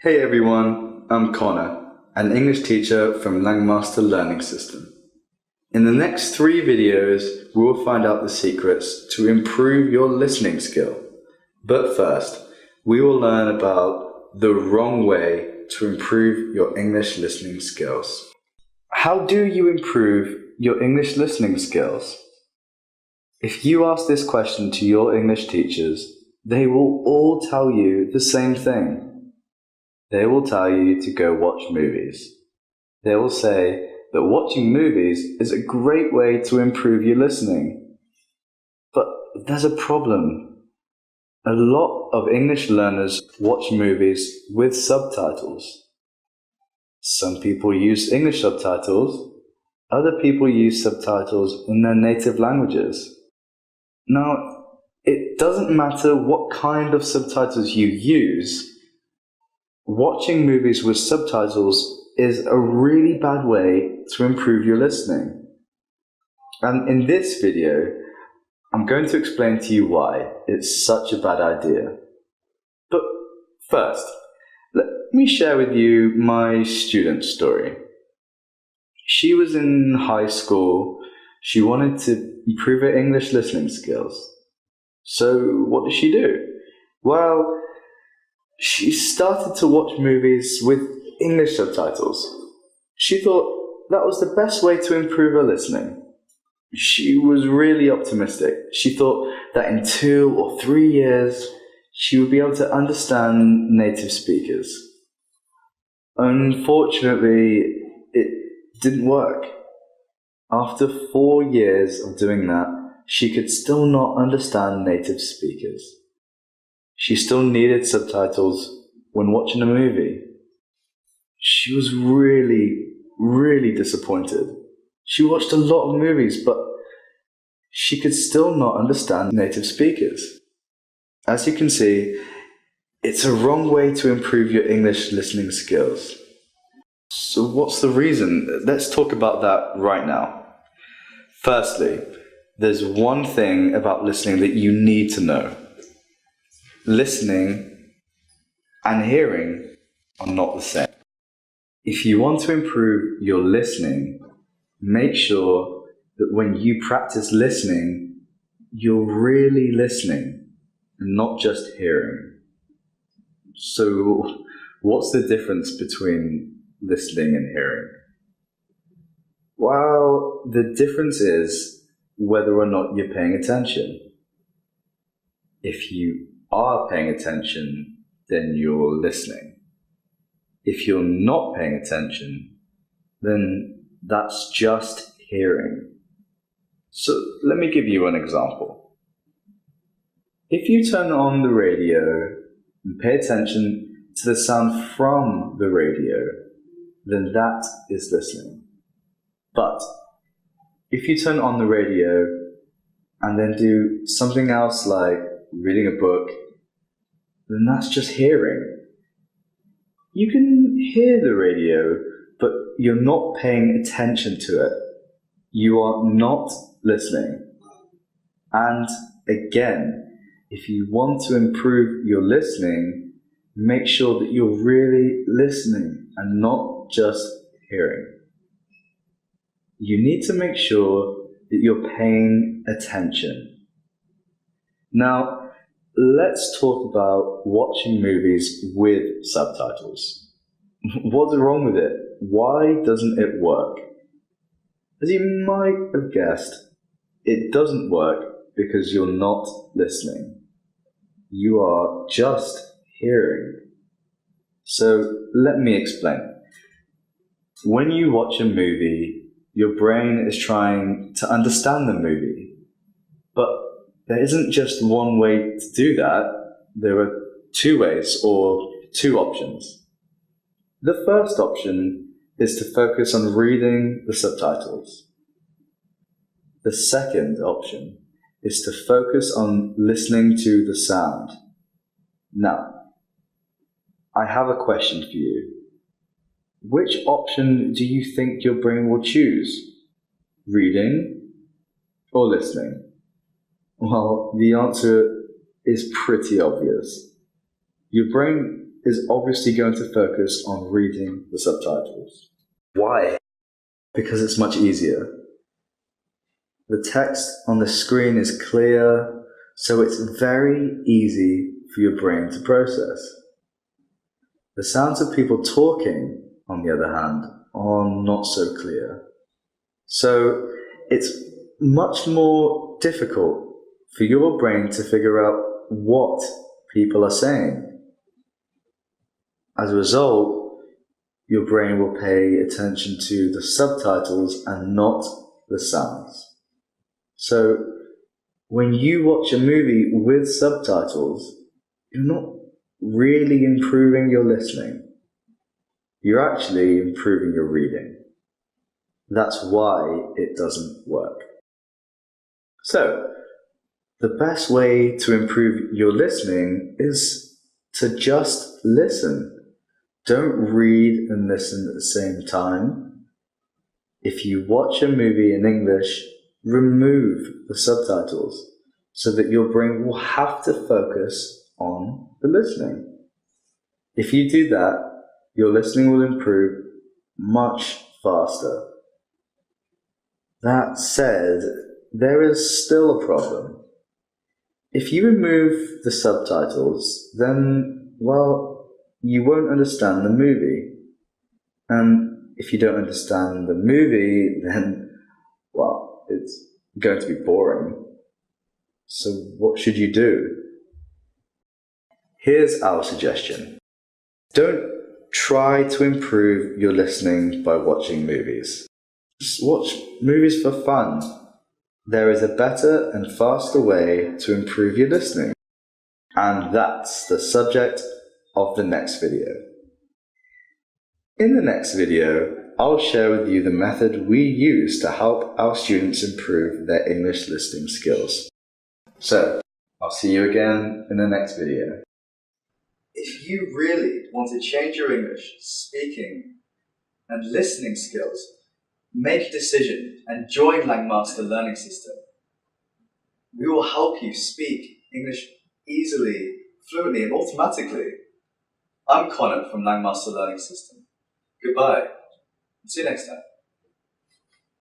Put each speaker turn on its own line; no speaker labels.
Hey everyone, I'm Connor, an English teacher from Langmaster Learning System. In the next 3 videos, we will find out the secrets to improve your listening skill. But first, we will learn about the wrong way to improve your English listening skills. How do you improve your English listening skills? If you ask this question to your English teachers, they will all tell you the same thing. They will tell you to go watch movies. They will say that watching movies is a great way to improve your listening. But there's a problem. A lot of English learners watch movies with subtitles. Some people use English subtitles. Other people use subtitles in their native languages. Now, it doesn't matter what kind of subtitles you use. Watching movies with subtitles is a really bad way to improve your listening. And in this video, I'm going to explain to you why it's such a bad idea. But first, let me share with you my student's story. She was in high school. She wanted to improve her English listening skills. So what did she do? Well, she started to watch movies with English subtitles. She thought that was the best way to improve her listening. She was really optimistic. She thought that in 2 or 3 years, she would be able to understand native speakers. Unfortunately, it didn't work. After 4 years of doing that, she could still not understand native speakers. She still needed subtitles when watching a movie. She was really disappointed. She watched a lot of movies, but she could still not understand native speakers. As you can see, it's a wrong way to improve your English listening skills. So what's the reason? Let's talk about that right now. Firstly, there's one thing about listening that you need to know. Listening and hearing are not the same. If you want to improve your listening, make sure that when you practice listening, you're really listening and not just hearing. So, what's the difference between listening and hearing? Well, the difference is whether or not you're paying attention. If you are paying attention, then you're listening. If you're not paying attention, then that's just hearing. So let me give you an example. If you turn on the radio and pay attention to the sound from the radio, then that is listening. But if you turn on the radio and then do something else like reading a book, then that's just hearing. You can hear the radio, but you're not paying attention to it. You are not listening. And again, if you want to improve your listening, make sure that you're really listening and not just hearing. You need to make sure that you're paying attention. Now, let's talk about watching movies with subtitles. What's wrong with it? Why doesn't it work? As you might have guessed, it doesn't work because you're not listening. You are just hearing. So let me explain. When you watch a movie, your brain is trying to understand the movie. But there isn't just one way to do that. There are 2 ways or 2 options. The first option is to focus on reading the subtitles. The second option is to focus on listening to the sound. Now, I have a question for you. Which option do you think your brain will choose? Reading or listening? Well, the answer is pretty obvious. Your brain is obviously going to focus on reading the subtitles. Why? Because it's much easier. The text on the screen is clear, so it's very easy for your brain to process. The sounds of people talking, on the other hand, are not so clear. So it's much more difficult for your brain to figure out what people are saying. As a result, your brain will pay attention to the subtitles and not the sounds. So when you watch a movie with subtitles, you're not really improving your listening. You're actually improving your reading. That's why it doesn't work. So, the best way to improve your listening is to just listen. Don't read and listen at the same time. If you watch a movie in English, remove the subtitles so that your brain will have to focus on the listening. If you do that, your listening will improve much faster. That said, there is still a problem. If you remove the subtitles, then, well, you won't understand the movie. And if you don't understand the movie, then, well, it's going to be boring. So what should you do? Here's our suggestion. Don't try to improve your listening by watching movies. Just watch movies for fun. There is a better and faster way to improve your listening. And that's the subject of the next video. In the next video, I'll share with you the method we use to help our students improve their English listening skills. So, I'll see you again in the next video. If you really want to change your English speaking and listening skills, make a decision and join Langmaster Learning System. We will help you speak English easily, fluently, and automatically. I'm Connor from Langmaster Learning System. Goodbye. See you next time.